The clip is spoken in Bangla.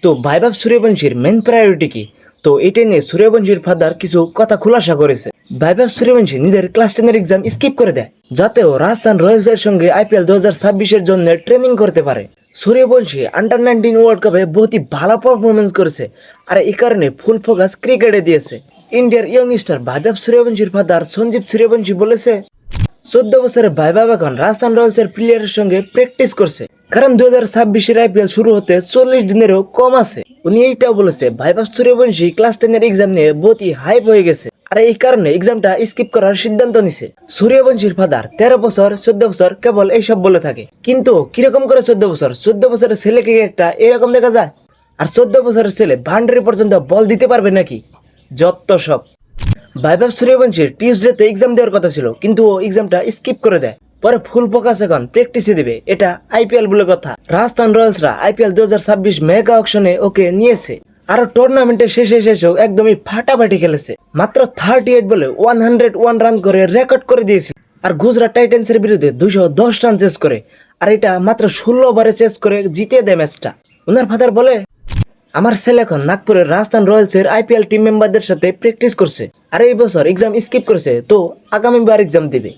তো ভাইভাব সূর্যবংশীর মেন প্রায়োরিটি কি? তো এটা নিয়ে সূর্যবংশীর ফাদার কিছু কথা খুলাসা করেছে। ভাইভাব সূর্যবংশী নিজের ক্লাস 10 এক্সাম স্কিপ করে দেয়, যাতেও রাজস্থান রয়্যালসের সঙ্গে আইপিএল 2026-এর জন্য ট্রেনিং করতে পারে। সূর্যবংশী আন্ডার-19 ওয়ার্ল্ড কাপে বহুতই ভালো পারফরমেন্স করেছে, আর এই কারণে ফুল ফোকাস ক্রিকেটে দিয়েছে। ইন্ডিয়ার ইয়ং স্টার ভাইভাব সূর্যবংশীর ফাদার সঞ্জীব সূর্যবংশী বলেছে, 14 বছরের ভাইভাব এখন রাজস্থান রয়্যালসের প্লেয়ারের সঙ্গে প্র্যাকটিস করছে, কারণ 2026-এর আইপিএল শুরু হতে 40 দিনেরও কম আছে। উনি এইটাও বলেছে ভাইভাব সূর্যবংশী ক্লাস 10 এক্সাম নিয়ে বহুতই হাইপ হয়ে গেছে, আর এই কারণে এক্সামটা স্কিপ করার সিদ্ধান্ত নিছে। সূর্যবংশীর ফাদার 13 বছর 14 বছর কেবল এইসব বলে থাকে, কিন্তু কিরকম করে 14 বছরের ছেলেকে একটা এরকম দেখা যায়? আর 14 বছরের ছেলে বাউন্ডারি পর্যন্ত বল দিতে পারবে নাকি? যত সব। ভাইভাব সূর্যবংশীর টিউসডেতে এক্সাম দেওয়ার কথা ছিল, কিন্তু ও এক্সামটা স্কিপ করে দেয়। পরে ফুল ফোকাস এখন প্র্যাকটিসে দিবে। এটা আইপিএল বলে কথা। রাজস্থান রয়্যালসরা আইপিএল 2026 মেগা অকশনে ওকে নিয়েছে, আরো টুর্নামেন্টের শেষেও একদমই ফাটাফাটি খেলেছে। মাত্র 38 বলে 101 রান করে রেকর্ড করে দিয়েছিল, আর গুজরাট টাইটান্সের বিরুদ্ধে 210 রান চেস করে, আর এটা মাত্র 16 ওভারে চেস করে জিতিয়ে দেয় ম্যাচটা। ওনার ফাদার বলে, আমার ছেলে এখন নাগপুরের রাজস্থান রয়্যালসের আইপিএল টিম মেম্বারদের সাথে প্র্যাকটিস করছে, আর এই বছর এক্সাম স্কিপ করেছে, তো আগামীবার এক্সাম দেবে।